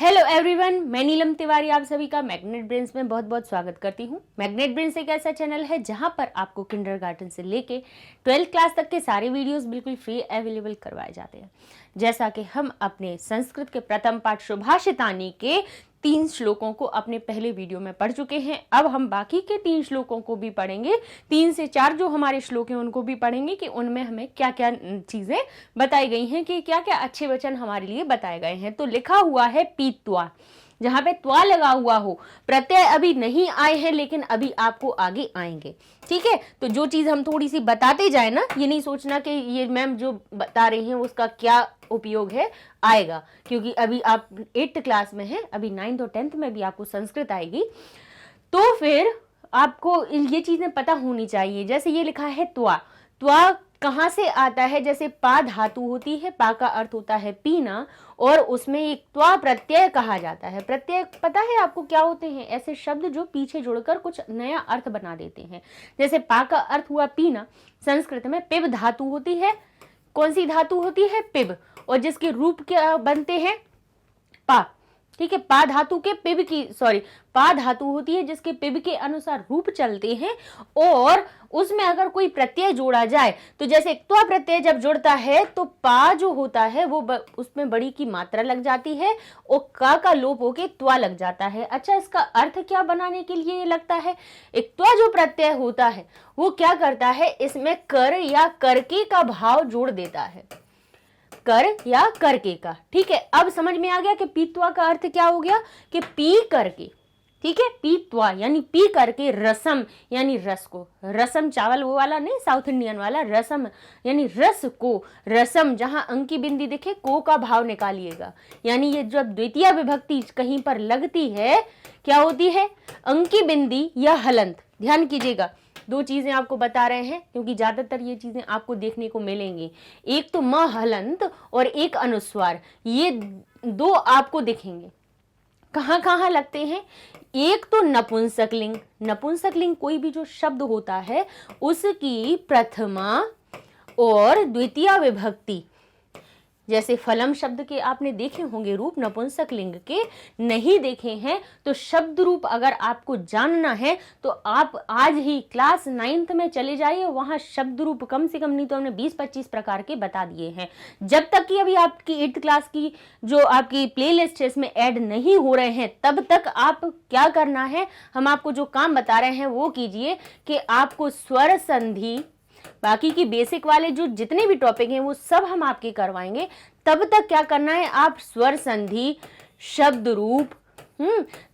Hello everyone, मैं नीलम तिवारी आप सभी का मैग्नेट ब्रेन्स में बहुत बहुत स्वागत करती हूँ। मैग्नेट ब्रेन्स एक ऐसा चैनल है जहाँ पर आपको किंडरगार्टन से लेके 12th क्लास तक के सारे वीडियोस बिल्कुल फ्री अवेलेबल करवाए जाते हैं। जैसा कि हम अपने संस्कृत के प्रथम पाठ सुभाषितानी के 3 श्लोकों को अपने पहले वीडियो में पढ़ चुके हैं। अब हम बाकी के 3 श्लोकों को भी पढ़ेंगे। 3 से 4 जो हमारे श्लोक हैं उनको भी पढ़ेंगे कि उनमें हमें क्या क्या चीजें बताई गई हैं, कि क्या क्या अच्छे वचन हमारे लिए बताए गए हैं। तो लिखा हुआ है पीत्वा, जहां पे त्वा लगा हुआ हो। प्रत्यय अभी नहीं आए हैं लेकिन अभी आपको आगे आएंगे, ठीक है। तो जो चीज हम थोड़ी सी बताते जाए ना, ये नहीं सोचना कि ये मैम जो बता रही हैं उसका क्या उपयोग है, आएगा, क्योंकि अभी आप 8th क्लास में हैं, अभी 9th और 10th में भी आपको संस्कृत आएगी। तो फिर आपको ये चीजें पता होनी चाहिए। जैसे ये लिखा है त्वा, त्वा कहाँ से आता है? जैसे पा धातु होती है, पा का अर्थ होता है पीना, और उसमें एक त्वा प्रत्यय कहा जाता है। प्रत्यय पता है आपको क्या होते हैं? ऐसे शब्द जो पीछे जुड़कर कुछ नया अर्थ बना देते हैं। जैसे पा का अर्थ हुआ पीना, संस्कृत में पिब धातु होती है। कौन सी धातु होती है? पिब, और जिसके रूप क्या बनते हैं? पा, ठीक है। पा धातु के पिब की पा धातु होती है जिसके पिब के अनुसार रूप चलते हैं, और उसमें अगर कोई प्रत्यय जोड़ा जाए तो जैसे त्वा प्रत्यय जब जुड़ता है तो पा जो होता है वो उसमें बड़ी की मात्रा लग जाती है और का लोप होके त्वा लग जाता है। अच्छा, इसका अर्थ क्या बनाने के लिए ये लगता है? एक त्वा जो प्रत्यय होता है वो क्या करता है, इसमें कर या करके का भाव जोड़ देता है, कर या करके का, ठीक है। अब समझ में आ गया कि पीत्वा का अर्थ क्या हो गया, कि पी करके, ठीक है। पीत्वा यानी पी करके, रसम यानी रस को, रसम चावल वो वाला नहीं, साउथ इंडियन वाला, रसम यानी रस को, रसम जहां अंकी बिंदी दिखे को का भाव निकालिएगा। यानी ये जब द्वितीय विभक्ति कहीं पर लगती है क्या होती है? अंकी बिंदी या हलंत। ध्यान कीजिएगा, 2 चीजें आपको बता रहे हैं क्योंकि ज्यादातर ये चीजें आपको देखने को मिलेंगी। एक तो म हलंत और एक अनुस्वार, ये 2 आपको दिखेंगे। कहां कहां लगते हैं? एक तो नपुंसकलिंग, नपुंसकलिंग कोई भी जो शब्द होता है उसकी प्रथमा और द्वितीय विभक्ति, जैसे फलम शब्द के आपने देखे होंगे रूप, नपुंसक लिंग के नहीं देखे हैं तो शब्द रूप अगर आपको जानना है तो आप आज ही क्लास 9th में चले जाइए। वहां शब्द रूप कम से कम नहीं तो हमने 20-25 प्रकार के बता दिए हैं। जब तक कि अभी आपकी 8th क्लास की जो आपकी प्लेलिस्ट है इसमें ऐड नहीं हो रहे हैं तब तक आप क्या करना है, हम आपको जो काम बता रहे हैं वो कीजिए कि आपको स्वर संधि, बाकी की बेसिक वाले जो जितने भी टॉपिक हैं वो सब हम आपके करवाएंगे। तब तक क्या करना है, आप स्वर संधि, शब्द रूप,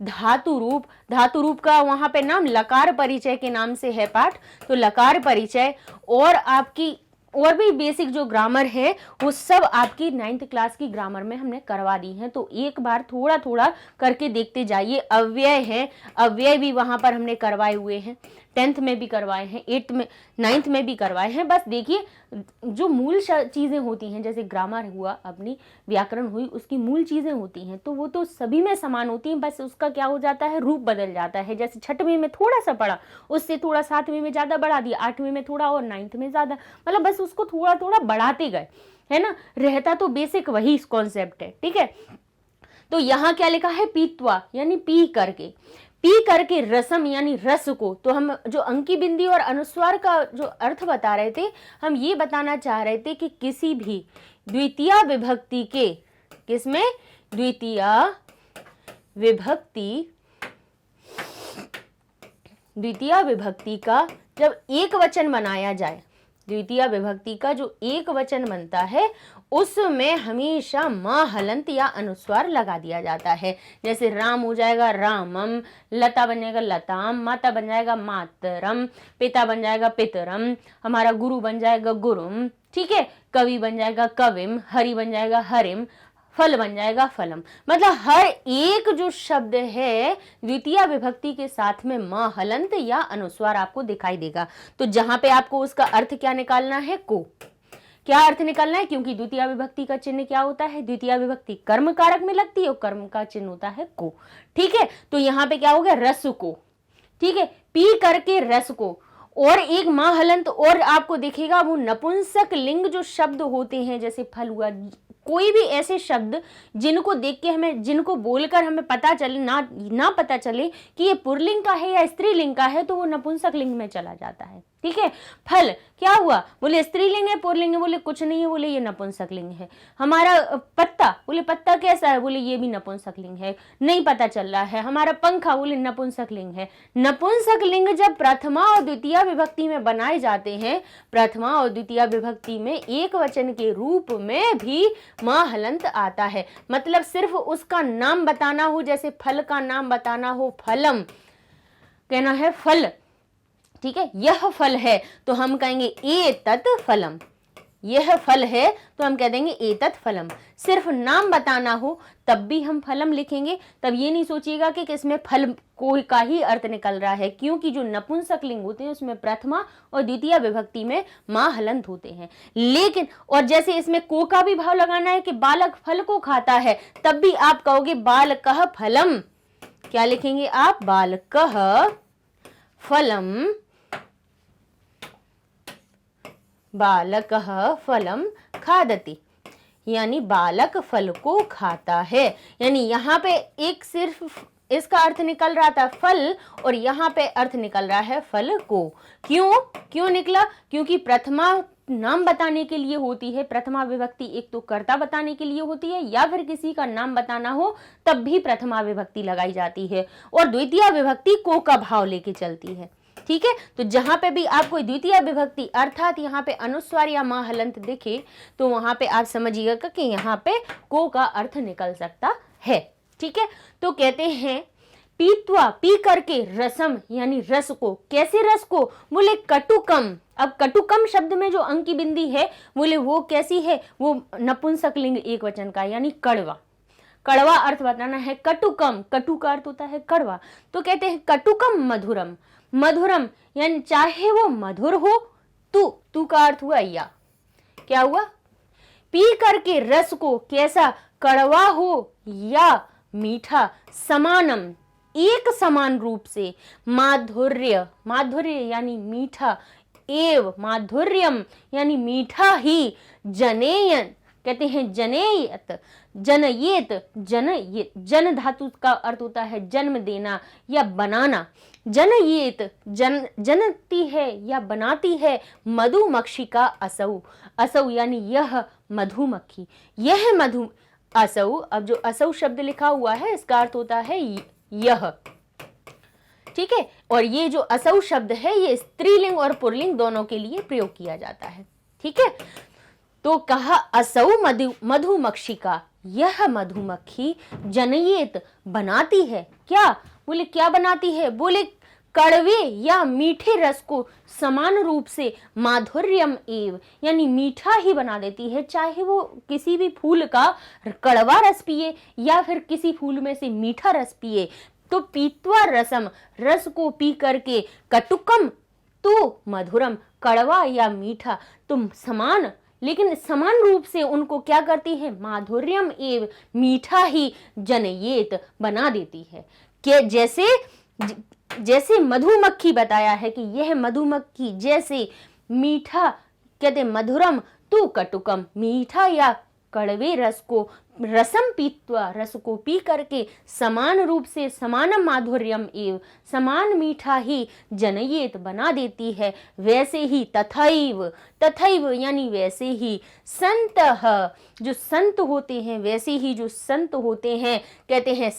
धातु रूप, धातु रूप का वहां पे नाम लकार परिचय के नाम से है पाठ, तो लकार परिचय, और आपकी और भी बेसिक जो ग्रामर है वो सब आपकी 9th क्लास की ग्रामर में हमने करवा दी है। तो एक बार थोड़ा थोड़ा करके देखते जाइए। अव्यय है, अव्यय भी वहां पर हमने करवाए हुए हैं, 10th में भी करवाए हैं, 8th में, 9th में भी करवाए हैं। बस देखिए जो मूल चीजें होती हैं, जैसे ग्रामर हुआ, अपनी व्याकरण हुई, उसकी मूल चीजें होती हैं तो वो तो सभी में समान होती हैं, बस उसका क्या हो जाता है, रूप बदल जाता है। जैसे 6वीं में थोड़ा सा पढ़ा, उससे थोड़ा 7वीं में ज्यादा बढ़ा दिया, 8वीं में थोड़ा और 9th में ज्यादा, मतलब बस उसको थोड़ा थोड़ा बढ़ाते गए, है ना। रहता तो बेसिक वही कॉन्सेप्ट है, ठीक है। तो यहाँ क्या लिखा है? पीत्वा यानी पी करके, पी करके रसम यानी रस को। तो हम जो अंकी बिंदी और अनुस्वार का जो अर्थ बता रहे थे, हम ये बताना चाह रहे थे कि किसी भी द्वितीय विभक्ति के, किसमें? द्वितीय विभक्ति, द्वितीय विभक्ति का जब एक वचन बनाया जाए, द्वितीय विभक्ति का जो एक वचन बनता है उसमें हमेशा म हलंत या अनुस्वार लगा दिया जाता है। जैसे राम हो जाएगा रामम, लता बन जाएगा लताम, माता बन जाएगा मातरम, पिता बन जाएगा पितरम, हमारा गुरु बन जाएगा गुरुम, ठीक है। कवि बन जाएगा कविम, हरि बन जाएगा हरिम, फल बन जाएगा फलम। मतलब हर एक जो शब्द है द्वितीय विभक्ति के साथ में म हलंत या अनुस्वार आपको दिखाई देगा। तो जहां पे आपको उसका अर्थ क्या निकालना है? को, क्या अर्थ निकालना है? क्योंकि द्वितीय विभक्ति का चिन्ह क्या होता है? द्वितीय विभक्ति कर्म कारक में लगती है और कर्म का चिन्ह होता है को, ठीक है। तो यहाँ पे क्या हो गया? रस को, ठीक है, पी करके रस को, और एक मां हलंत और आपको दिखेगा वो नपुंसक लिंग जो शब्द होते हैं, जैसे फल हुआ, कोई भी ऐसे शब्द जिनको देख के हमें, जिनको बोलकर हमें पता चले ना पता चले कि ये पुल्लिंग का है या स्त्रीलिंग का है, तो वो नपुंसक लिंग में चला जाता है। ठीक है। फल क्या हुआ, बोले स्त्रीलिंग है पुल्लिंग है, बोले कुछ नहीं है, बोले ये नपुंसक लिंग है। हमारा पत्ता, बोले पत्ता कैसा है, बोले ये भी नपुंसक लिंग है, नहीं पता चल रहा है। हमारा पंखा, बोले नपुंसक लिंग है। नपुंसक लिंग जब प्रथमा और द्वितीय विभक्ति में बनाए जाते हैं, प्रथमा और द्वितीय विभक्ति में एक वचन के रूप में भी मां हलंत आता है। मतलब सिर्फ उसका नाम बताना हो, जैसे फल का नाम बताना हो, फलम कहना है फल, ठीक है, यह फल है तो हम कहेंगे एतत् फलम, यह फल है तो हम कह देंगे एतत् फलम। सिर्फ नाम बताना हो तब भी हम फलम लिखेंगे। तब ये नहीं सोचिएगा कि इसमें फल कोई का ही अर्थ निकल रहा है, क्योंकि जो नपुंसक लिंग होते हैं उसमें प्रथमा और द्वितीय विभक्ति में मां हलंत होते हैं। लेकिन और जैसे इसमें को का भी भाव लगाना है कि बालक फल को खाता है, तब भी आप कहोगे बालकः फलम। क्या लिखेंगे आप, बालकः फलम, बालकः फलम खादति, यानी बालक फल को खाता है। यानी यहाँ पे एक सिर्फ इसका अर्थ निकल रहा था फल, और यहाँ पे अर्थ निकल रहा है फल को। क्यों निकला, क्योंकि प्रथमा नाम बताने के लिए होती है, प्रथमा विभक्ति एक तो कर्ता बताने के लिए होती है, या फिर किसी का नाम बताना हो तब भी प्रथमा विभक्ति लगाई जाती है, और द्वितीय विभक्ति को का भाव लेके चलती है। ठीक है। तो जहां पे भी आपको द्वितीय विभक्ति अर्थात यहाँ पे अनुस्वार या मां हलंत दिखे, तो वहां पे आप समझिएगा कि यहाँ पे को का अर्थ निकल सकता है। ठीक है। तो कहते हैं पीत्वा, पी करके, रसम यानी रस को। कैसे रस को, बोले कटुकम। अब कटुकम शब्द में जो अंकी बिंदी है, बोले वो कैसी है, वो नपुंसक लिंग एक वचन का, यानी कड़वा। कड़वा अर्थ बताना है कटुकम, कटु का अर्थ होता है कड़वा। तो कहते हैं कटुकम मधुरम, मधुरम यानी चाहे वो मधुर हो, तू का अर्थ हुआ या, क्या हुआ, पी करके रस को, कैसा, कड़वा हो या मीठा, समानम एक समान रूप से, माधुर्य, माधुर्य यानी मीठा, एव माधुर्यम यानी मीठा ही, जनेयन कहते हैं जनेयत, जनयेत, जनयेत, जन धातु का अर्थ होता है जन्म देना या बनाना, जनयेत जनती है या बनाती है, मधुमक्षिका असौ, असौ यानी यह मधुमक्खी, यह मधु, असौ, अब जो असौ शब्द लिखा हुआ है इसका अर्थ होता है यह। ठीक है। और ये जो असौ शब्द है ये स्त्रीलिंग और पुल्लिंग दोनों के लिए प्रयोग किया जाता है। ठीक है। तो कहा असौ मधुमक्षिका, यह मधुमक्खी, जनयेत बनाती है, क्या, बोले क्या बनाती है, बोले कड़वे या मीठे रस को समान रूप से, माधुर्यम एव यानी मीठा ही बना देती है, चाहे वो किसी भी फूल का कड़वा रस पिए या फिर किसी फूल में से मीठा रस पिए। तो पीत्वा रसम, रस को पी करके, कटुकम तो मधुरम, कड़वा या मीठा, तुम समान, लेकिन समान रूप से उनको क्या करती है, माधुर्यम एव मीठा ही, जनयेत बना देती है। कि जैसे मधुमक्खी बताया है कि यह मधुमक्खी जैसे मीठा, कहते मधुरम तो कटुकम, मीठा या कड़वे रस को, रसम पीत्वा रस को पी करके, समान रूप से, समान माधुर्यम एव समान मीठा ही, जनयेत बना देती है, वैसे ही, तथैव, तथैव यानी वैसे ही, संतः जो संत होते हैं, वैसे ही जो संत होते हैं, कहते हैं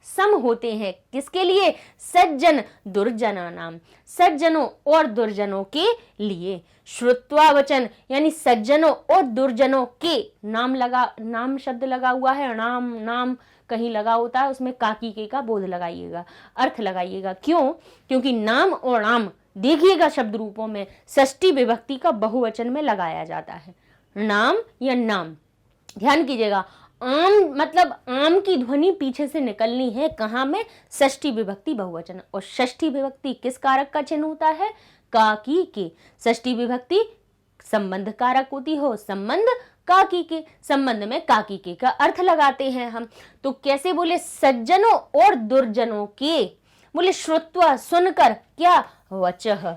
सम होते हैं, किसके लिए, सज्जन दुर्जना नाम, सज्जनों और दुर्जनों के लिए। श्रुत्वा वचन यानी सज्जनों और दुर्जनों के, नाम शब्द लगा हुआ है, नाम कहीं लगा होता है, उसमें काकी के का बोध लगाइएगा, अर्थ लगाइएगा। क्यों, क्योंकि नाम और नाम देखिएगा शब्द रूपों में षष्ठी विभक्ति का बहुवचन में लगाया जाता है, नाम या नाम। ध्यान कीजिएगा, आम मतलब आम की ध्वनि पीछे से निकलनी है, कहाँ में, षष्ठी विभक्ति बहुवचन। और षष्ठी विभक्ति किस कारक का चिन्ह होता है, काकी के। षष्ठी विभक्ति संबंध कारक होती हो, संबंध काकी के, संबंध में काकी के का अर्थ लगाते हैं हम। तो कैसे बोले, सज्जनों और दुर्जनों के, बोले श्रुत्वा सुनकर, क्या, वचः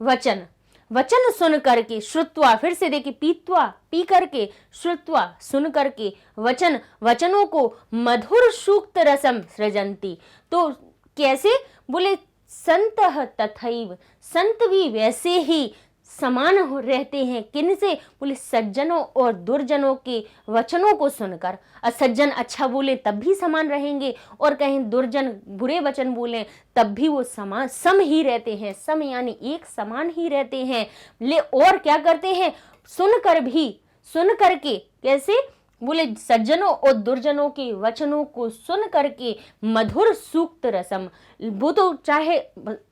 वचन, वचन सुन करके, श्रुत्वा फिर से देखिए, पीत्वा पी करके, श्रुत्वा सुन करके, वचन वचनों को मधुर सूक्त रसम सृजंती। तो कैसे? बोले संतः तथैव, संत भी वैसे ही समान रहते हैं। किन से? बोले सज्जनों और दुर्जनों के वचनों को सुनकर। सज्जन अच्छा बोले तब भी समान रहेंगे, और कहीं दुर्जन बुरे वचन बोले तब भी वो समान सम ही रहते हैं। सम यानी एक समान ही रहते हैं। और क्या करते हैं? सुनकर भी, सुन करके कैसे? बोले सज्जनों और दुर्जनों के वचनों को सुन करके मधुर सूक्त रसम, वो तो चाहे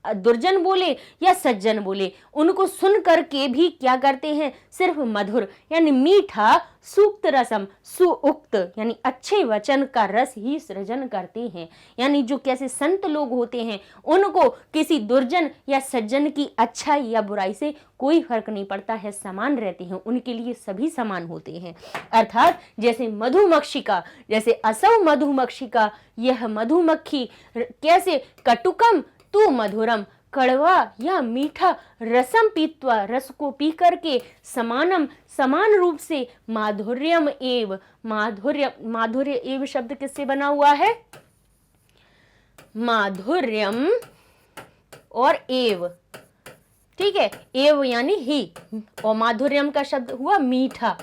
दुर्जन बोले या सज्जन बोले, उनको सुन करके भी क्या करते हैं? सिर्फ मधुर यानी मीठा, सूक्त रसम सुउक्त यानी अच्छे वचन का रस ही सृजन करते हैं। यानी जो कैसे संत लोग होते हैं उनको किसी दुर्जन या सज्जन की अच्छाई या बुराई से कोई फर्क नहीं पड़ता है, समान रहते हैं, उनके लिए सभी समान होते हैं। अर्थात जैसे मधुमक्षिका, जैसे असौ मधुमक्षिका, यह मधुमक्खी कैसे? कटुकम तू मधुरम, कड़वा या मीठा, रसम पीत्वा रस को पी करके, समानम समान रूप से, माधुर्यम एव, माधुर्य एव शब्द किससे बना हुआ है? माधुर्यम और एव, ठीक है, एव यानी ही, और माधुर्यम का शब्द हुआ मीठा,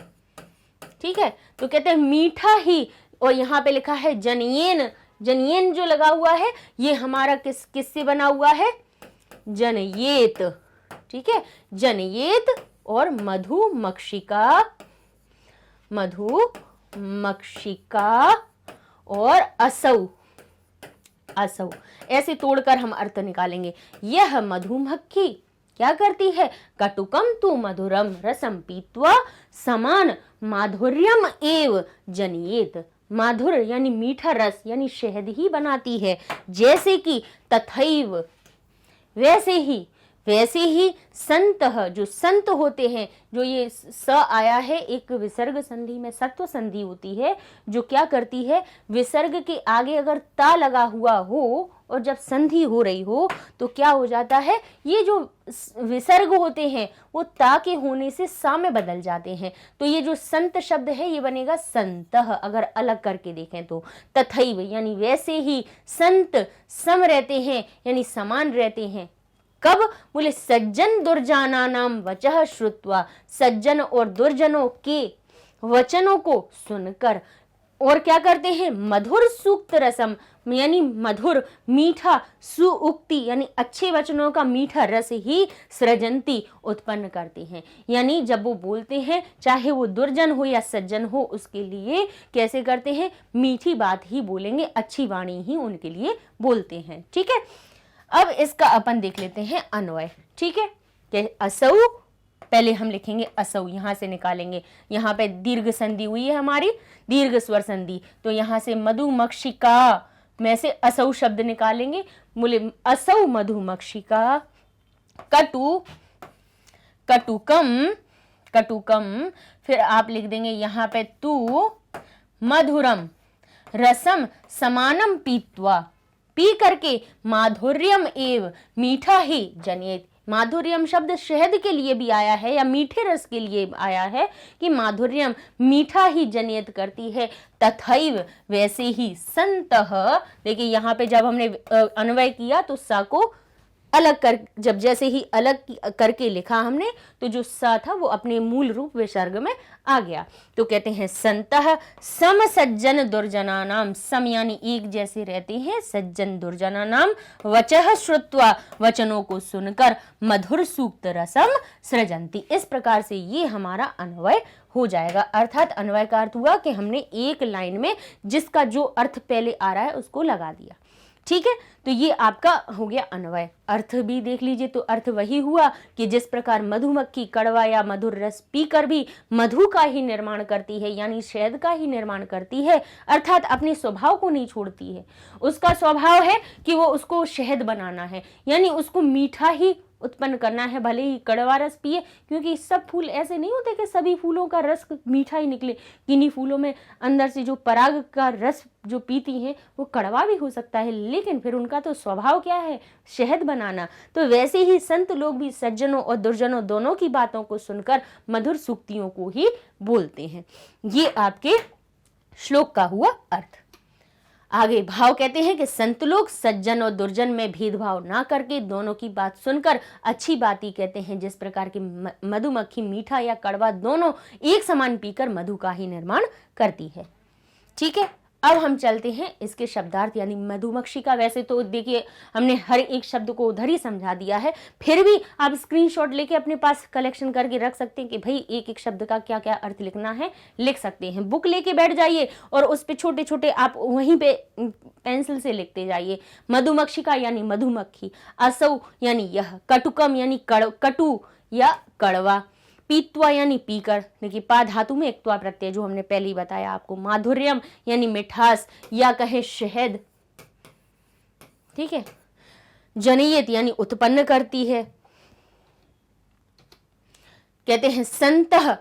ठीक है। तो कहते हैं मीठा ही, और यहाँ पे लिखा है जनयेन, जनयेन जो लगा हुआ है ये हमारा किससे बना हुआ है? जनयेत, ठीक है, जनयेत और मधुमक्षिका, मधुमक्षिका और असौ, असौ ऐसे तोड़कर हम अर्थ निकालेंगे। यह मधुमक्खी क्या करती है? कटुकम तु मधुरम रसम पीत्वा समान माधुर्यम एव जनयेत, माधुर यानी मीठा रस यानी शहद ही बनाती है। जैसे कि तथैव वैसे ही संतः जो संत होते हैं, जो ये स आया है एक विसर्ग संधि में, सत्व संधि होती है जो क्या करती है? विसर्ग के आगे अगर ता लगा हुआ हो और जब संधि हो रही हो तो क्या हो जाता है? ये जो विसर्ग होते हैं वो ता के होने से सा में बदल जाते हैं। तो ये जो संत शब्द है ये बनेगा संतः, अगर अलग करके देखें तो। तथैव यानी वैसे ही संत सम रहते हैं यानी समान रहते हैं। कब? बोले सज्जन दुर्जाना नाम वचः श्रुत्वा, सज्जन और दुर्जनों के वचनों को सुनकर, और क्या करते हैं? मधुर सूक्त रसम यानी मधुर मीठा, सुउक्ति यानी अच्छे वचनों का मीठा रस ही सृजंती उत्पन्न करते हैं। यानी जब वो बोलते हैं चाहे वो दुर्जन हो या सज्जन हो, उसके लिए कैसे करते हैं? मीठी बात ही बोलेंगे, अच्छी वाणी ही उनके लिए बोलते हैं, ठीक है। अब इसका अपन देख लेते हैं अन्वय, ठीक है। कि असौ, पहले हम लिखेंगे असौ, यहां से निकालेंगे, यहाँ पे दीर्घ संधि हुई है हमारी, दीर्घ स्वर संधि, तो यहाँ से मधुमक्षिका में से असौ शब्द निकालेंगे। बोले असौ मधुमक्षिका, कटु कटुकम, कटुकम, फिर आप लिख देंगे यहाँ पे तू मधुरम रसम समानम पीत्वा, पी करके, माधुर्यम एव मीठा ही जनयेत, माधुर्यम शब्द शहद के लिए भी आया है या मीठे रस के लिए आया है कि माधुर्यम मीठा ही जनयत करती है। तथैव वैसे ही संतः, देखिए यहाँ पे जब हमने अन्वय किया तो सा को अलग कर, जब जैसे ही अलग करके लिखा हमने तो जो सा था वो अपने मूल रूप विसर्ग में आ गया। तो कहते हैं संतः सम सज्जन दुर्जना नाम, सम यानी एक जैसे रहते हैं, सज्जन दुर्जना नाम, वचः श्रुत्वा वचनों को सुनकर, मधुर सूक्त रसम सृजंती। इस प्रकार से ये हमारा अन्वय हो जाएगा। अर्थात अन्वय का अर्थ हुआ कि हमने एक लाइन में जिसका जो अर्थ पहले आ रहा है उसको लगा दिया, ठीक है। तो ये आपका हो गया अन्वय। अर्थ भी देख लीजिए, तो अर्थ वही हुआ कि जिस प्रकार मधुमक्खी कड़वा या मधुर रस पीकर भी मधु का ही निर्माण करती है यानी शहद का ही निर्माण करती है, अर्थात अपने स्वभाव को नहीं छोड़ती है। उसका स्वभाव है कि वो उसको शहद बनाना है, यानी उसको मीठा ही उत्पन्न करना है, भले ही कड़वा रस पिए, क्योंकि सब फूल ऐसे नहीं होते कि सभी फूलों का रस मीठा ही निकले। किन्हीं फूलों में अंदर से जो पराग का रस जो पीती हैं वो कड़वा भी हो सकता है, लेकिन फिर उनका तो स्वभाव क्या है, शहद बनाना। तो वैसे ही संत लोग भी सज्जनों और दुर्जनों दोनों की बातों को सुनकर मधुर सूक्तियों को ही बोलते हैं। ये आपके श्लोक का हुआ अर्थ। आगे भाव कहते हैं कि संत लोग सज्जन और दुर्जन में भेदभाव ना करके दोनों की बात सुनकर अच्छी बात ही कहते हैं। जिस प्रकार की मधुमक्खी मीठा या कड़वा दोनों एक समान पीकर मधु का ही निर्माण करती है। ठीक है, अब हम चलते हैं इसके शब्दार्थ यानी मधुमक्खी का। वैसे तो देखिए हमने हर एक शब्द को उधर ही समझा दिया है, फिर भी आप स्क्रीनशॉट लेके अपने पास कलेक्शन करके रख सकते हैं कि भाई एक एक शब्द का क्या क्या अर्थ लिखना है, लिख सकते हैं। बुक लेके बैठ जाइए और उस पे छोटे छोटे आप वहीं पे पेंसिल से लिखते जाइए। मधुमक्षिका यानी मधुमक्खी, असौ यानी यह, कटुकम यानी कटु या कड़वा, पीत्वा यानी पीकर, देखिए पा धातु में एक त्वा प्रत्यय जो हमने पहले ही बताया आपको, माधुर्यम यानी मिठास या कहे शहद। ठीक है, जनयत यानी उत्पन्न करती है। कहते हैं संतः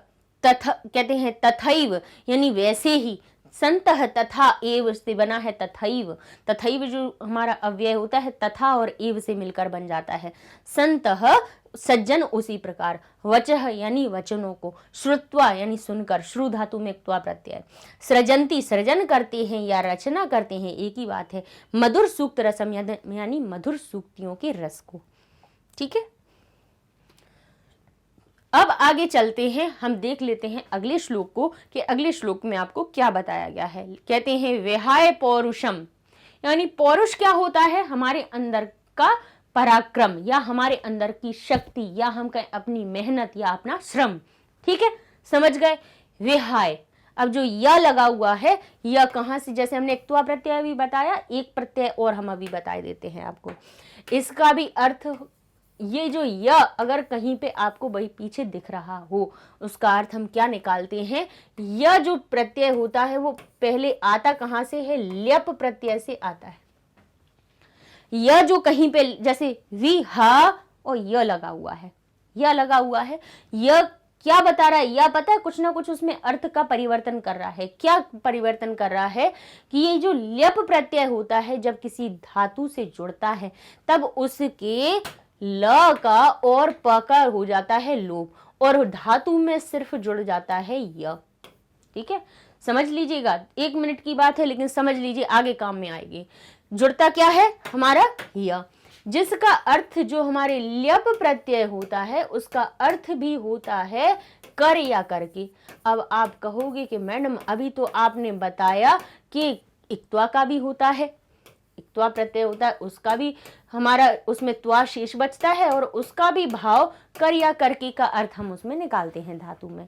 तथा, कहते हैं तथैव यानी वैसे ही, संतः तथा एव से बना है तथैव। तथैव जो हमारा अव्यय होता है तथा और एव से मिलकर बन जाता है। संतः सज्जन उसी प्रकार, वचः यानी वचनों को, श्रुत्वा यानी सुनकर, श्रु धातु में त्वा प्रत्यय, सृजंती सृजन करते हैं या रचना करते हैं, एक ही बात है, मधुर सूक्त रसम यानी मधुर सूक्तियों के रस को। ठीक है, अब आगे चलते हैं, हम देख लेते हैं अगले श्लोक को कि अगले श्लोक में आपको क्या बताया गया है। कहते हैं विहाय पौरुषम, यानी पौरुष क्या होता है, हमारे अंदर का पराक्रम या हमारे अंदर की शक्ति या हम कहें अपनी मेहनत या अपना श्रम। ठीक है, समझ गए। विहाय, अब जो या लगा हुआ है, या कहां से, जैसे हमने एक त्वा प्रत्यय भी बताया, एक प्रत्यय और हम अभी बता देते हैं आपको, इसका भी अर्थ, ये जो या अगर कहीं पे आपको वही पीछे दिख रहा हो, उसका अर्थ हम क्या निकालते हैं, यह जो प्रत्यय होता है वो पहले आता कहां से है, ल्यप प्रत्यय से आता है। यह जो कहीं पे जैसे विहा और यह लगा हुआ है, यह लगा हुआ है, यह क्या बता रहा है, यह पता है कुछ ना कुछ उसमें अर्थ का परिवर्तन कर रहा है। क्या परिवर्तन कर रहा है कि ये जो ल्यप प्रत्यय होता है जब किसी धातु से जुड़ता है तब उसके ल का और प का हो जाता है लोप और धातु में सिर्फ जुड़ जाता है य। ठीक है, समझ लीजिएगा, 1 मिनट की बात है लेकिन समझ लीजिए आगे काम में आएगी। जुड़ता क्या है हमारा य, जिसका अर्थ जो हमारे ल्यप प्रत्यय होता है उसका अर्थ भी होता है कर या करके। अब आप कहोगे कि मैडम अभी तो आपने बताया कि इक्त्वा का भी होता है, इक्त्वा प्रत्यय होता है, उसका भी हमारा उसमें त्वा शेष बचता है और उसका भी भाव कर या करके का अर्थ हम उसमें निकालते हैं धातु में,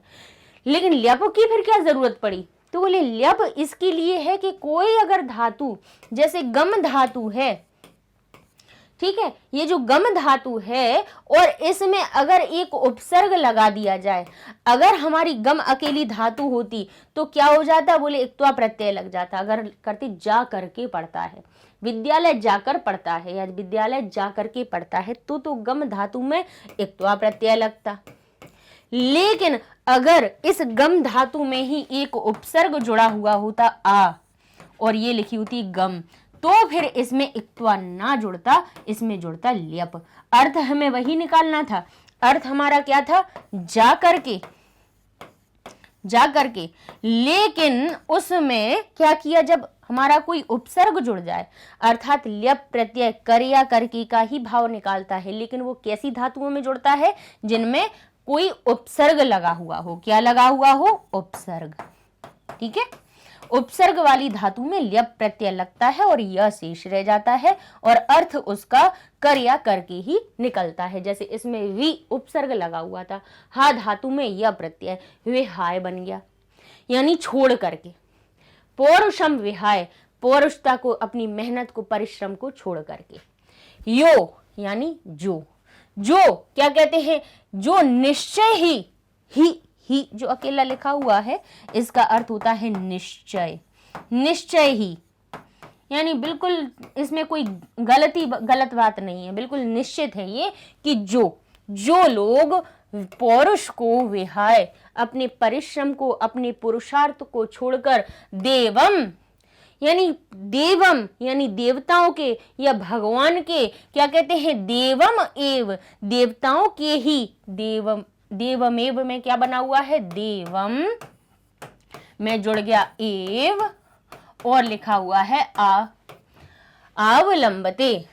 लेकिन ल्यप की फिर क्या जरूरत पड़ी, तो बोले ल्यप इसके लिए है कि कोई अगर धातु जैसे गम धातु है, ठीक है, ये जो गम धातु है और इसमें अगर एक उपसर्ग लगा दिया जाए, अगर हमारी गम अकेली धातु होती तो क्या हो जाता, बोले इक्त्वा प्रत्यय लग जाता। अगर करती जा करके पढ़ता है, विद्यालय जाकर पढ़ता है या विद्यालय जा करके पढ़ता है तो गम धातु में इक्त्वा प्रत्यय लगता। लेकिन अगर इस गम धातु में ही एक उपसर्ग जुड़ा हुआ होता आ और ये लिखी होती गम, तो फिर इसमें इक्त्वा ना जुड़ता, इसमें जुड़ता ल्यप। अर्थ हमें वही निकालना था, अर्थ हमारा क्या था, जा करके, लेकिन उसमें क्या किया, जब हमारा कोई उपसर्ग जुड़ जाए अर्थात ल्यप प्रत्यय कर या करके का ही भाव निकालता है, लेकिन वो कैसी धातुओं में जुड़ता है, जिनमें कोई उपसर्ग लगा हुआ हो। क्या लगा हुआ हो, उपसर्ग। ठीक है, उपसर्ग वाली धातु में ल्यप प्रत्यय लगता है और यह शेष रह जाता है और अर्थ उसका कर या करके ही निकलता है। जैसे इसमें वी उपसर्ग लगा हुआ था, हा धातु में यह प्रत्यय विहाय बन गया, यानी छोड़ करके। पौरुषम विहाय, पौरुषता को, अपनी मेहनत को, परिश्रम को छोड़ करके। यो यानी जो क्या कहते हैं, जो निश्चय ही जो अकेला लिखा हुआ है इसका अर्थ होता है निश्चय, निश्चय ही यानी बिल्कुल इसमें कोई गलत बात नहीं है, बिल्कुल निश्चित है ये कि जो लोग पौरुष को विहाय, अपने परिश्रम को, अपने पुरुषार्थ को छोड़कर देवम यानी देवताओं के या भगवान के, क्या कहते हैं, देवम एव, देवताओं के ही, देवमेव में क्या बना हुआ है, देवम में जुड़ गया एव और लिखा हुआ है आवलंबते।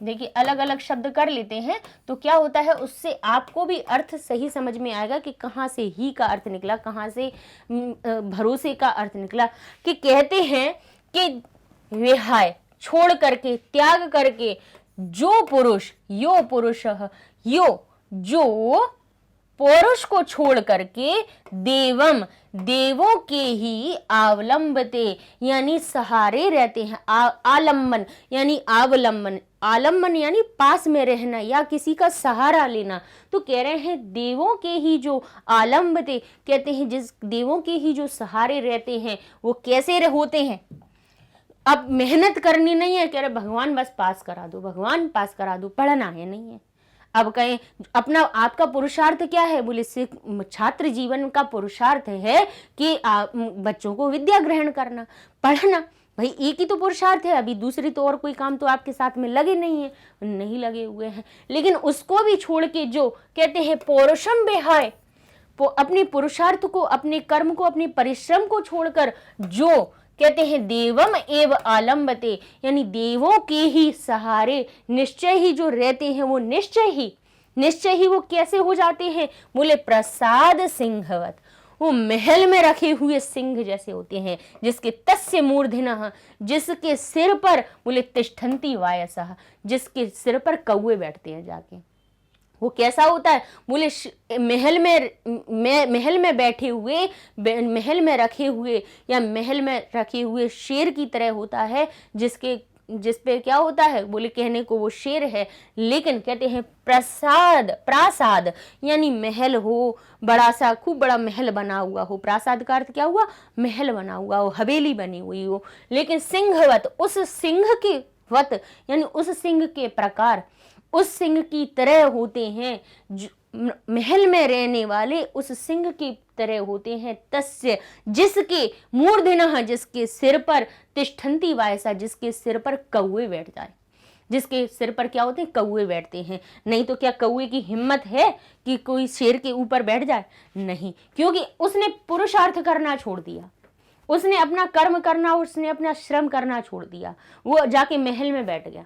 देखिए अलग अलग शब्द कर लेते हैं तो क्या होता है, उससे आपको भी अर्थ सही समझ में आएगा कि कहाँ से ही का अर्थ निकला, कहाँ से भरोसे का अर्थ निकला। कि कहते हैं कि विहाय, छोड़ करके, त्याग करके, जो पुरुष, यो पुरुष, जो पौरुष को छोड़ करके देवम, देवों के ही अवलंबते यानी सहारे रहते हैं। आलम्बन यानी अवलंबन, आलम्बन यानी पास में रहना या किसी का सहारा लेना। तो कह रहे हैं देवों के ही जो आलम्बते, कहते हैं जिस देवों के ही जो सहारे रहते हैं वो कैसे होते हैं। अब मेहनत करनी नहीं है, कह रहे भगवान बस पास करा दो, भगवान पास करा दो, पढ़ना है नहीं है। अब कहें अपना आपका पुरुषार्थ क्या है, बोले छात्र जीवन का पुरुषार्थ है कि बच्चों को विद्या ग्रहण करना, पढ़ना। भाई एक ही तो पुरुषार्थ है, अभी दूसरी तो और कोई काम तो आपके साथ में लगे नहीं है, नहीं लगे हुए हैं। लेकिन उसको भी छोड़ के जो कहते हैं पौरुषम बेहाय, अपने पुरुषार्थ को, अपने कर्म को, अपने परिश्रम को छोड़कर जो कहते हैं देवम एव आलम्बते यानी देवों के ही सहारे निश्चय ही जो रहते हैं, वो निश्चय ही वो कैसे हो जाते हैं, बोले प्रसाद सिंहवत, वो महल में रखे हुए सिंह जैसे होते हैं, जिसके तस्य मूर्धनः, जिसके सिर पर बोले तिष्ठन्ति वायसः, जिसके सिर पर कौवे बैठते हैं जाके। वो कैसा होता है, बोले महल में बैठे हुए, महल में रखे हुए या महल में रखे हुए शेर की तरह होता है, जिस पे क्या होता है, बोले कहने को वो शेर है, लेकिन कहते हैं प्रासाद यानी महल हो, बड़ा सा खूब बड़ा महल बना हुआ हो। प्रासाद का अर्थ क्या हुआ, महल बना हुआ हो, हवेली बनी हुई हो। लेकिन सिंहवत, उस सिंह के वत यानी उस सिंह के प्रकार, उस सिंह की तरह होते हैं, महल में रहने वाले उस सिंह की तरह होते हैं। तस्य जिसके मूर्धनः, जिसके सिर पर, तिष्ठन्ति वायसा, जिसके सिर पर कौवे बैठ जाए, जिसके सिर पर क्या होते हैं, कौवे बैठते हैं। नहीं तो क्या कौवे की हिम्मत है कि कोई शेर के ऊपर बैठ जाए, नहीं, क्योंकि उसने पुरुषार्थ करना छोड़ दिया, उसने अपना कर्म करना, उसने अपना श्रम करना छोड़ दिया, वो जाके महल में बैठ गया।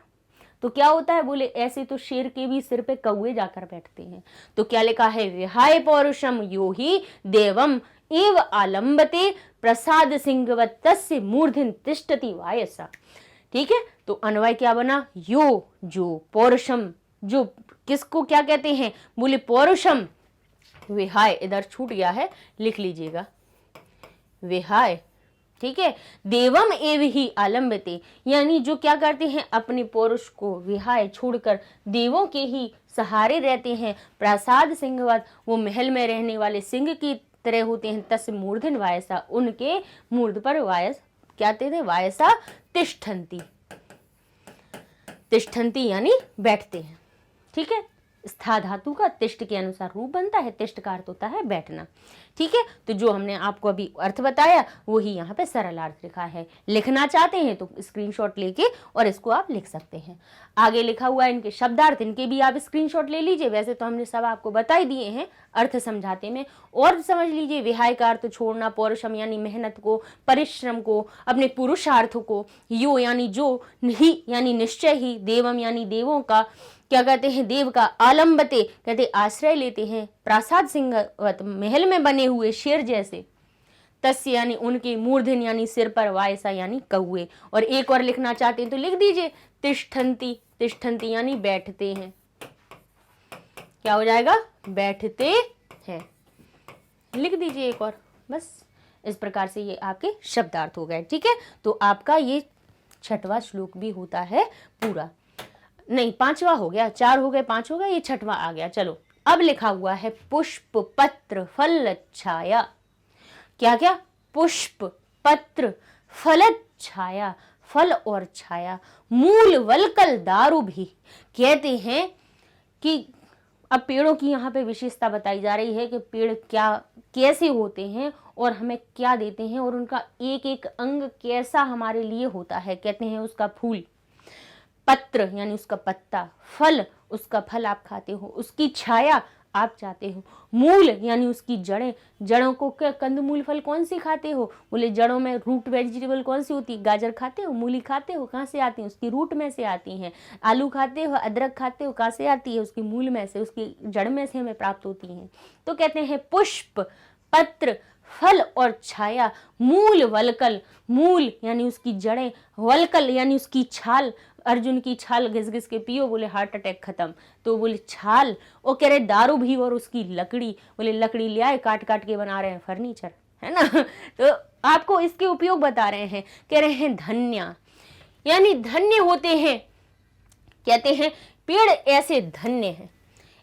तो क्या होता है, बोले ऐसे तो शेर के भी सिर पे कौवे जाकर बैठते हैं। तो क्या लिखा है, विहाय पौरुषम यो ही देवम एव आलम्बते प्रसाद सिंहवत तस्य मूर्धन तिष्ठति वायसा। ठीक है, तो अन्वय क्या बना, यो जो पौरुषम, जो किसको क्या कहते हैं, बोले पौरुषम, विहाय इधर छूट गया है, लिख लीजिएगा विहाय। ठीक है, देवम एव ही आलम्बते यानी जो क्या करते हैं, अपने पौरुष को विहाय छोड़कर देवों के ही सहारे रहते हैं। प्रसाद सिंहवत, वो महल में रहने वाले सिंह की तरह होते हैं। तस् मूर्धन वायसा, उनके मूर्ध पर वायस क्या कहते थे, वायसा तिष्ठन्ति यानी बैठते हैं। ठीक है, स्था धातु का तिष्ठ के अनुसार रूप बनता है, तिष्ठ का अर्थ होता है बैठना। ठीक है, तो जो हमने आपको अभी अर्थ बताया वही यहाँ पे सरल अर्थ लिखा है। लिखना चाहते हैं तो स्क्रीनशॉट लेके और इसको आप लिख सकते हैं। आगे लिखा हुआ है इनके शब्दार्थ, इनके भी आप स्क्रीनशॉट ले लीजिए। वैसे तो हमने सब आपको बता ही दिए हैं अर्थ समझाते में, और समझ लीजिए। विहाय का अर्थ छोड़ना, पौरुषम यानी मेहनत को, परिश्रम को, अपने पुरुषार्थ को, यो यानी जो, ही यानी निश्चय ही, देवम यानी देवों का क्या कहते हैं, देव का, आलम्बते कहते आश्रय लेते हैं, प्रासाद सिंहवत महल में बने हुए शेर जैसे, तस्य यानी उनके, मूर्धन यानी सिर पर, वायसा यानी कौवे। और एक और लिखना चाहते हैं तो लिख दीजिए तिष्ठन्ति यानी बैठते हैं। क्या हो जाएगा, बैठते हैं, लिख दीजिए एक और। बस इस प्रकार से ये आपके शब्दार्थ हो गए। ठीक है, तो आपका ये 6वां श्लोक भी होता है पूरा, नहीं 5वां हो गया, 4 हो गए, 5 हो गए, ये 6वां आ गया। चलो अब लिखा हुआ है पुष्प पत्र फल छाया। क्या क्या, पुष्प पत्र फलत छाया, फल और छाया, मूल वलकल दारू भी। कहते हैं कि अब पेड़ों की यहाँ पे विशेषता बताई जा रही है कि पेड़ क्या कैसे होते हैं और हमें क्या देते हैं और उनका एक एक अंग कैसा हमारे लिए होता है। कहते हैं उसका फूल, पत्र यानी उसका पत्ता, फल उसका फल आप खाते हो, उसकी छाया आप चाहते हो, मूल यानी उसकी जड़ें, जड़ों को क्या कंदमूल फल कौन सी खाते हो, बोले जड़ों में रूट वेजिटेबल कौन सी होती है, गाजर खाते हो, मूली खाते हो, कहाँ से आती है, उसकी रूट में से आती हैं। आलू खाते हो, अदरक खाते हो, कहाँ से आती है, उसकी मूल में से, उसकी जड़ में से हमें प्राप्त होती हैं। तो कहते हैं पुष्प, पत्र, फल और छाया, मूल वलकल, मूल यानी उसकी जड़ें, वलकल यानी उसकी छाल, अर्जुन की छाल घिस घिस के पियो, बोले हार्ट अटैक खत्म। तो बोले छाल, वो कह रहे दारू भी, और उसकी लकड़ी, बोले लकड़ी ले आए, काट काट के बना रहे हैं फर्नीचर, है ना। तो आपको इसके उपयोग बता रहे हैं, कह रहे हैं धन्य यानी धन्य होते हैं। कहते हैं पेड़ ऐसे धन्य हैं,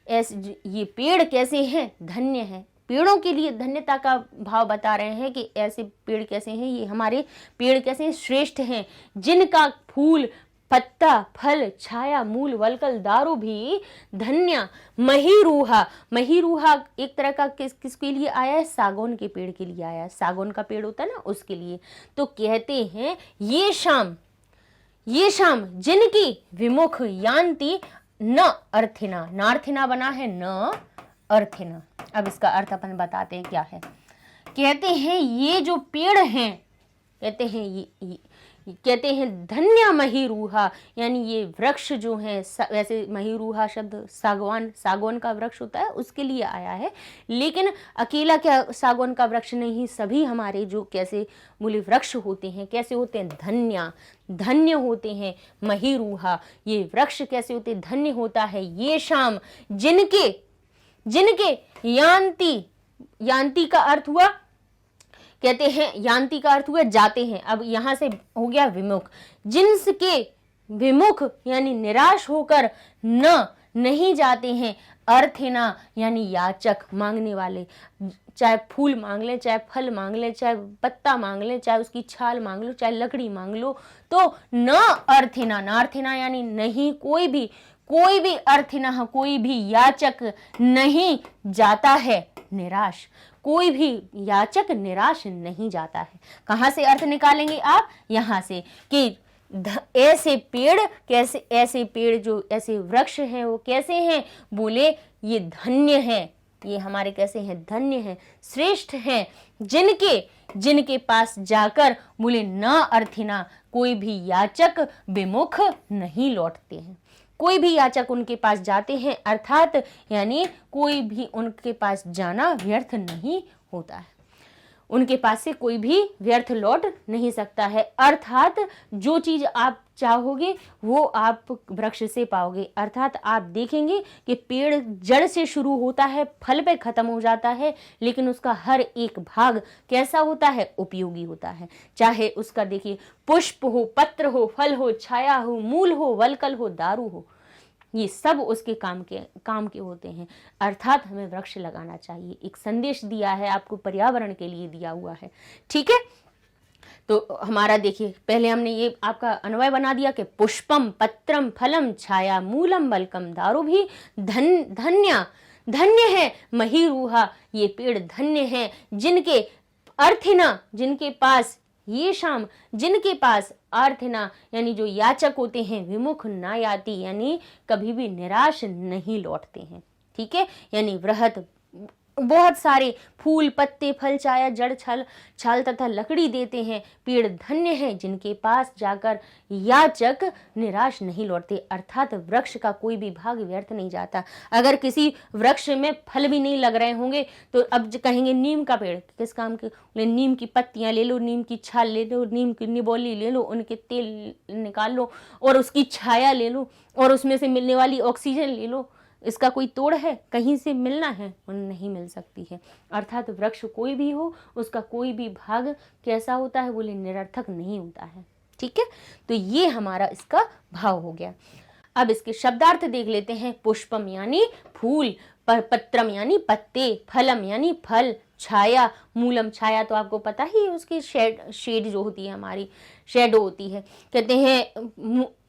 ऐसे ये पेड़ कैसे हैं, धन्य हैं। पेड़ों के लिए धन्यता का भाव बता रहे हैं कि ऐसे पेड़ कैसे हैं, ये हमारे पेड़ कैसे हैं, श्रेष्ठ हैं, जिनका फूल, पत्ता, फल, छाया, मूल, वलकल, दारू भी धन्य। महीरूहा, महीरूहा एक तरह का किसके लिए आया है, सागौन के पेड़ के लिए आया है, सागौन का पेड़ होता है ना, उसके लिए। तो कहते हैं ये शाम जिनकी विमुख यान्ति न अर्थिना, नार्थिना बना है न अर्थिना। अब इसका अर्थ अपन बताते हैं क्या है। कहते हैं ये जो पेड़ हैं, कहते हैं कहते हैं धन्य महीरूहा, यानी ये वृक्ष जो है, वैसे महीरूहा शब्द सागौन का वृक्ष होता है, उसके लिए आया है, लेकिन अकेला क्या सागौन का वृक्ष नहीं, सभी हमारे जो कैसे मूल्य वृक्ष होते हैं, कैसे होते हैं, धन्य होते हैं। महीरूहा ये वृक्ष कैसे होते, धन्य होता है। ये शाम जिनके यान्ति का अर्थ हुआ, कहते हैं यान्ति का अर्थ हुआ जाते हैं। अब यहां से हो गया विमुख, जिनके विमुख यानी निराश होकर नहीं जाते हैं, अर्थिना यानी याचक, मांगने वाले, चाहे फूल मांग ले, चाहे फल मांग ले, चाहे पत्ता मांग ले, चाहे उसकी छाल मांग लो, चाहे लकड़ी मांग लो, तो न अर्थिना, नार्थिना यानी नहीं, कोई भी अर्थिना, कोई भी याचक नहीं जाता है निराश, कोई भी याचक निराश नहीं जाता है। कहां से अर्थ निकालेंगे आप, यहां से कि ऐसे पेड़ कैसे, ऐसे पेड़ जो ऐसे वृक्ष हैं वो कैसे हैं, बोले ये धन्य हैं, ये हमारे कैसे हैं, धन्य हैं, श्रेष्ठ हैं, जिनके पास जाकर बोले न अर्थिना, कोई भी याचक विमुख नहीं लौटते हैं। कोई भी याचक उनके पास जाते हैं, अर्थात यानी कोई भी उनके पास जाना व्यर्थ नहीं होता है, उनके पास से कोई भी व्यर्थ लौट नहीं सकता है। अर्थात जो चीज आप चाहोगे वो आप वृक्ष से पाओगे। अर्थात आप देखेंगे कि पेड़ जड़ से शुरू होता है, फल पे खत्म हो जाता है, लेकिन उसका हर एक भाग कैसा होता है, उपयोगी होता है। चाहे उसका देखिए पुष्प हो, पत्र हो, फल हो, छाया हो, मूल हो, वलकल हो, दारू हो, ये सब उसके काम के होते हैं। अर्थात हमें वृक्ष लगाना चाहिए। एक संदेश दिया है आपको, पर्यावरण के लिए दिया हुआ है, ठीक है। तो हमारा देखिए पहले हमने ये आपका अन्वय बना दिया कि पुष्पम, पत्रम, फलम, छाया, मूलम, वलकम, दारू भी धन्य है महीरूहा, ये पेड़ धन्य है, जिनके अर्थिना, जिनके पास, ये शाम जिनके पास, अर्थिना यानी जो याचक होते हैं, विमुख ना याति यानी कभी भी निराश नहीं लौटते हैं, ठीक है। यानी वृहत बहुत सारे फूल, पत्ते, फल, छाया, जड़, छाल तथा लकड़ी देते हैं। पेड़ धन्य है जिनके पास जाकर याचक निराश नहीं लौटते, अर्थात वृक्ष का कोई भी भाग व्यर्थ नहीं जाता। अगर किसी वृक्ष में फल भी नहीं लग रहे होंगे तो अब कहेंगे नीम का पेड़ किस काम के, नीम की पत्तियां ले लो, नीम की छाल ले लो, नीम की निबोली ले लो, उनके तेल निकाल लो और उसकी छाया ले लो और उसमें से मिलने वाली ऑक्सीजन ले लो। इसका कोई तोड़ है, कहीं से मिलना है, नहीं मिल सकती है। अर्थात वृक्ष कोई भी हो, उसका कोई भी भाग कैसा होता है, बोले निरर्थक नहीं होता है, ठीक है। तो ये हमारा इसका भाव हो गया। अब इसके शब्दार्थ देख लेते हैं। पुष्पम यानी फूल, पत्रम यानी पत्ते, फलम यानी फल, छाया, मूलम, छाया तो आपको पता ही है, उसकी शेड जो होती है, हमारी शेडो होती है। कहते हैं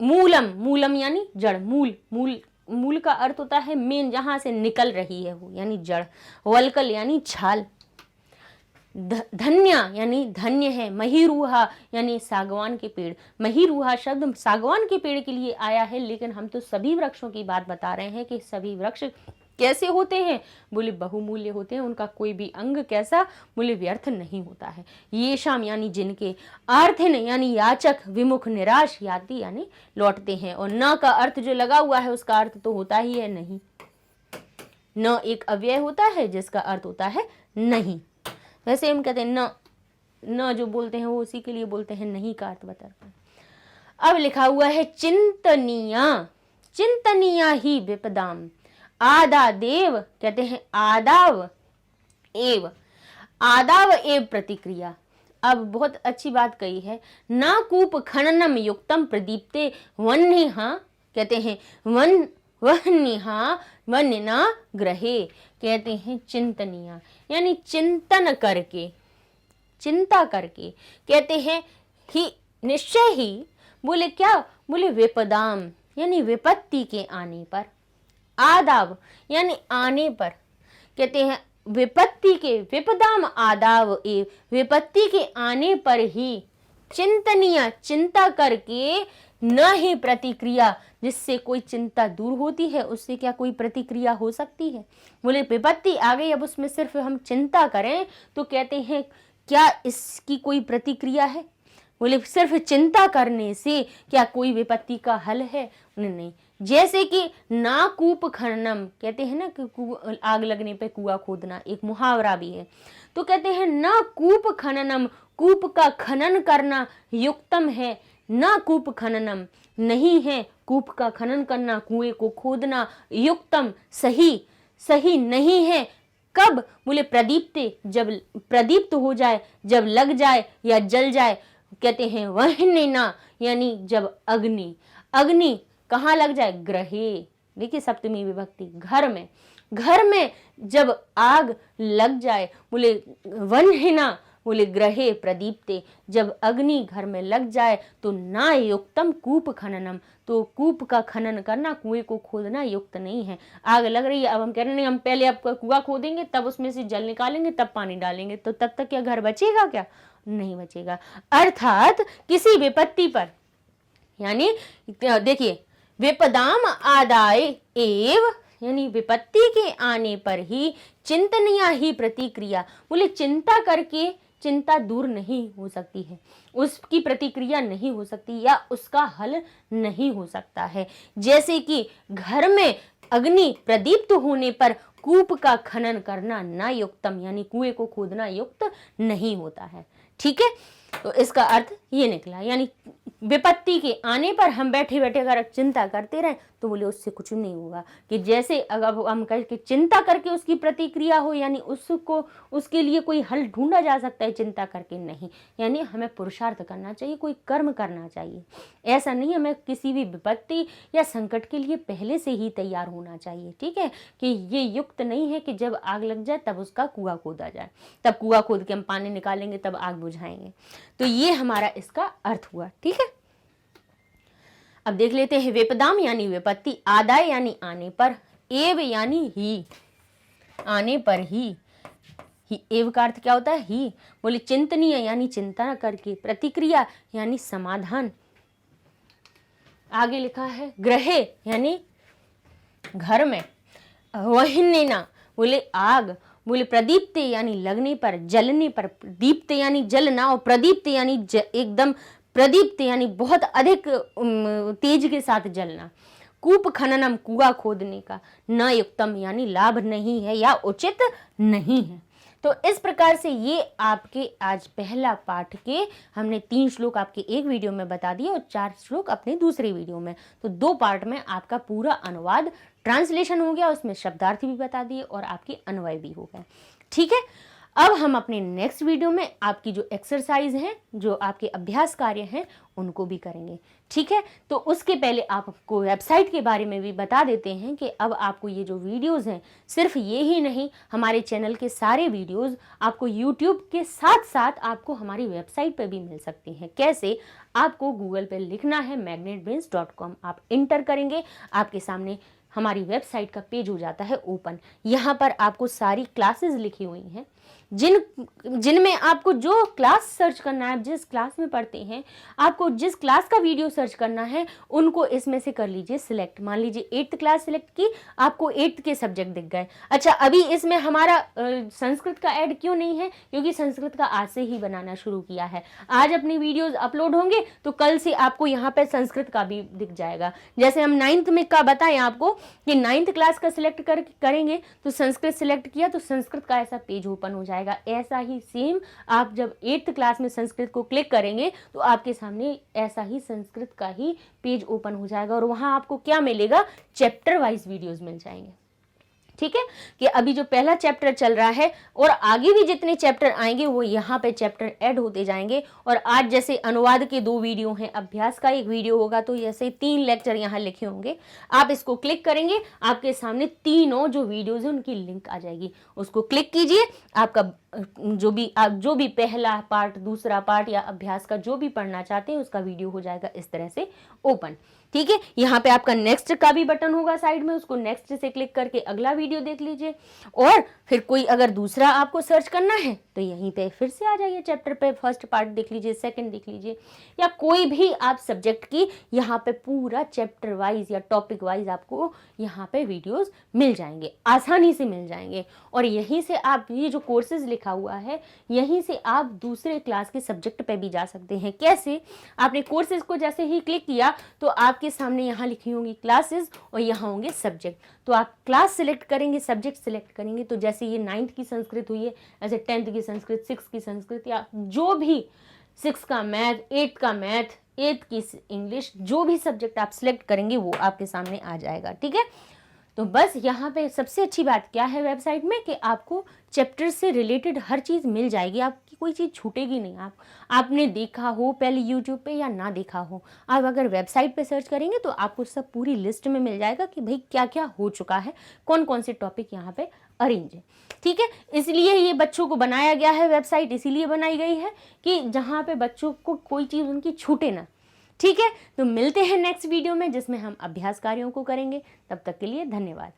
मूलम, मूलम यानी जड़, मूल का अर्थ होता है मेन, जहां से निकल रही है वो, यानी जड़। वल्कल यानी छाल। धन्य यानी धन्य है। महीरूहा यानी सागवान के पेड़। महीरूहा शब्द सागवान के पेड़ के लिए आया है, लेकिन हम तो सभी वृक्षों की बात बता रहे हैं कि सभी वृक्ष कैसे होते हैं, बोले बहुमूल्य होते हैं, उनका कोई भी अंग कैसा, बोले व्यर्थ नहीं होता है। ये शाम यानी जिनके, आर्थिन यानी याचक, विमुख निराश, याति यानी लौटते हैं। और न का अर्थ जो लगा हुआ है उसका अर्थ तो होता ही है नहीं। न एक अव्यय होता है जिसका अर्थ होता है नहीं। वैसे हम कहते हैं न जो बोलते हैं वो उसी के लिए बोलते हैं, नहीं का अर्थ बताते हैं। अब लिखा हुआ है चिंतनीया, चिंतनीया ही विपदाम। आदा देव, कहते हैं आदाव एव, आदाव एव प्रतिक्रिया। अब बहुत अच्छी बात कही है। ना कूप खननम युक्तम प्रदीप्ते वन्यहा, कहते हैं वन्यहा वन्यना ग्रहे, कहते हैं चिंतनिया यानी चिंतन करके, चिंता करके, कहते हैं ही निश्चय ही, बोले क्या, बोले विपदाम यानी विपत्ति के आने पर। आदाव यानी आने पर, कहते हैं विपत्ति के, विपदाम आदाव ए, विपत्ति के आने पर ही, चिंतनीय चिंता करके, न ही प्रतिक्रिया, जिससे कोई चिंता दूर होती है उससे क्या कोई प्रतिक्रिया हो सकती है। बोले विपत्ति आ गई, अब उसमें सिर्फ हम चिंता करें तो कहते हैं क्या इसकी कोई प्रतिक्रिया है। बोले सिर्फ चिंता करने से क्या कोई विपत्ति का हल है, नहीं। जैसे कि ना कूप खननम, कहते हैं ना कि आग लगने पे कुआं खोदना, एक मुहावरा भी है। तो कहते हैं ना कूप खननम, कूप का खनन करना, युक्तम है, ना कूप खननम नहीं है, कूप का खनन करना, कुएं को खोदना, युक्तम सही नहीं है। कब, बोले प्रदीप्ते, जब प्रदीप्त हो जाए, जब लग जाए या जल जाए। कहते हैं वह्निना यानी जब अग्नि कहाँ लग जाए, ग्रहे, देखिए सप्तमी विभक्ति, घर में जब आग लग जाए, बोले वह्निना, बोले ग्रहे प्रदीप्ते, जब अग्नि घर में लग जाए तो ना युक्तम कूप खननम, तो कूप का खनन करना, कुएं को खोदना युक्त नहीं है। आग लग रही है, अब हम कह रहे हैं हम पहले आपका कुआं खोदेंगे, तब उसमें से जल निकालेंगे, तब पानी डालेंगे, तो तब तक क्या घर बचेगा, क्या नहीं बचेगा। अर्थात किसी विपत्ति पर, यानी देखिए विपदाम आदाय एव, यानी विपत्ति के आने पर ही, चिंतनीय ही प्रतिक्रिया, बोले चिंता करके चिंता दूर नहीं हो सकती है, उसकी प्रतिक्रिया नहीं हो सकती या उसका हल नहीं हो सकता है। जैसे कि घर में अग्नि प्रदीप्त होने पर कूप का खनन करना ना युक्तम, यानी कुएं को खोदना युक्त नहीं होता है। ठीक है, तो इसका अर्थ ये निकला, यानी विपत्ति के आने पर हम बैठे बैठे अगर चिंता करते रहें तो बोले उससे कुछ नहीं होगा। कि जैसे अगर हम करके चिंता करके उसकी प्रतिक्रिया हो, यानी उसको उसके लिए कोई हल ढूंढा जा सकता है, चिंता करके नहीं। यानी हमें पुरुषार्थ करना चाहिए, कोई कर्म करना चाहिए। ऐसा नहीं, हमें किसी भी विपत्ति या संकट के लिए पहले से ही तैयार होना चाहिए। ठीक है, कि ये युक्त नहीं है कि जब आग लग जाए तब उसका कुआं खोदा जाए, तब कुआं खोद के हम पानी निकालेंगे, तब आग बुझाएंगे। तो ये हमारा इसका अर्थ हुआ। ठीक है, अब देख लेते हैं विपदाम यानी विपत्ति, आदाय यानी आने पर, एव यानी ही, आने पर ही एव का अर्थ क्या होता है, ही। बोले चिंतनीय यानी चिंता करके, प्रतिक्रिया यानी समाधान। आगे लिखा है ग्रहे यानी घर में, वह्निना बोले आग, बोले प्रदीप्ते यानी लगने पर, जलने पर, दीप्त यानी जलना, और प्रदीप्त यानी एकदम प्रदीप्त यानी बहुत अधिक तेज के साथ जलना। कूप खननम कुआं खोदने का, न युक्तम यानी लाभ नहीं है या उचित नहीं है। तो इस प्रकार से ये आपके आज पहला पाठ के हमने 3 श्लोक आपके एक वीडियो में बता दिए और 4 श्लोक अपने दूसरे वीडियो में। तो 2 पार्ट में आपका पूरा अनुवाद ट्रांसलेशन हो गया, उसमें शब्दार्थ भी बता दिए और आपकी अन्वय भी हो गए। ठीक है, अब हम अपने नेक्स्ट वीडियो में आपकी जो एक्सरसाइज हैं, जो आपके अभ्यास कार्य हैं, उनको भी करेंगे। ठीक है, तो उसके पहले आपको वेबसाइट के बारे में भी बता देते हैं कि अब आपको ये जो वीडियोस हैं, सिर्फ ये ही नहीं, हमारे चैनल के सारे वीडियोस आपको यूट्यूब के साथ साथ आपको हमारी वेबसाइट पर भी मिल सकती हैं। कैसे? आपको गूगल पे लिखना है magnetbrains.com, आप इंटर करेंगे, आपके सामने हमारी वेबसाइट का पेज हो जाता है ओपन। यहाँ पर आपको सारी क्लासेस लिखी हुई हैं, जिनमें आपको जो क्लास सर्च करना है, जिस क्लास में पढ़ते हैं, आपको जिस क्लास का वीडियो सर्च करना है, उनको इसमें से कर लीजिए सिलेक्ट। मान लीजिए 8th क्लास सिलेक्ट की, आपको 8th के सब्जेक्ट दिख गए। अच्छा, अभी इसमें हमारा संस्कृत का ऐड क्यों नहीं है? क्योंकि संस्कृत का आज से ही बनाना शुरू किया है। आज अपनी वीडियोज अपलोड होंगे तो कल से आपको यहाँ पे संस्कृत का भी दिख जाएगा। जैसे हम 9th में का बताएं आपको कि 9th क्लास का सिलेक्ट करेंगे तो संस्कृत सिलेक्ट किया तो संस्कृत का ऐसा पेज ओपन हो जाएगा। ऐसा ही सेम आप जब 8th क्लास में संस्कृत को क्लिक करेंगे तो आपके सामने ऐसा ही संस्कृत का ही पेज ओपन हो जाएगा और वहां आपको क्या मिलेगा? चैप्टर वाइज वीडियोस मिल जाएंगे। ठीक है, कि अभी जो पहला चैप्टर चल रहा है और आगे भी जितने चैप्टर आएंगे वो यहाँ पे चैप्टर ऐड होते जाएंगे। और आज जैसे अनुवाद के 2 वीडियो हैं, अभ्यास का 1 वीडियो होगा, तो ऐसे 3 लेक्चर यहाँ लिखे होंगे। आप इसको क्लिक करेंगे, आपके सामने तीनों जो वीडियोज हैं उनकी लिंक आ जाएगी। उसको क्लिक कीजिए, आपका जो भी पहला पार्ट, दूसरा पार्ट या अभ्यास का जो भी पढ़ना चाहते हैं उसका वीडियो हो जाएगा इस तरह से ओपन। ठीक है, यहाँ पे आपका नेक्स्ट का भी बटन होगा साइड में, उसको नेक्स्ट से क्लिक करके अगला वीडियो देख लीजिए। और फिर कोई अगर दूसरा आपको सर्च करना है तो यहीं पे फिर से आ जाइए चैप्टर पे, फर्स्ट पार्ट देख लीजिए, सेकंड देख लीजिए, या कोई भी आप सब्जेक्ट की यहाँ पे पूरा चैप्टर वाइज या टॉपिक वाइज आपको यहाँ पे वीडियोस मिल जाएंगे, आसानी से मिल जाएंगे। और यहीं से आप ये जो कोर्सेज लिखा हुआ है, यहीं से आप दूसरे क्लास के सब्जेक्ट पे भी जा सकते हैं। कैसे? आपने कोर्सेज को जैसे ही क्लिक किया तो आपके सामने यहाँ लिखी होंगी क्लासेस और यहाँ होंगे सब्जेक्ट। तो आप क्लास सिलेक्ट करेंगे, सब्जेक्ट सिलेक्ट करेंगे, तो जैसे ये 9th की संस्कृत हुई है, ऐसे 10th की संस्कृत, 6th की संस्कृत, या जो भी 6th का मैथ, 8th का मैथ, 8th की इंग्लिश, जो भी सब्जेक्ट आप सिलेक्ट करेंगे वो आपके सामने आ जाएगा। ठीक है, तो बस यहाँ पे सबसे अच्छी बात क्या है वेबसाइट में कि आपको चैप्टर से रिलेटेड हर चीज़ मिल जाएगी, आपकी कोई चीज़ छूटेगी नहीं। आपने देखा हो पहले यूट्यूब पे या ना देखा हो, आप अगर वेबसाइट पे सर्च करेंगे तो आपको सब पूरी लिस्ट में मिल जाएगा कि भाई क्या क्या हो चुका है, कौन कौन से टॉपिक यहाँ पे अरेंज है। ठीक है, इसलिए ये बच्चों को बनाया गया है, वेबसाइट इसीलिए बनाई गई है कि जहाँ पे बच्चों को कोई चीज़ उनकी छूटे ना। ठीक है, तो मिलते हैं नेक्स्ट वीडियो में जिसमें हम अभ्यास कार्यों को करेंगे। तब तक के लिए धन्यवाद।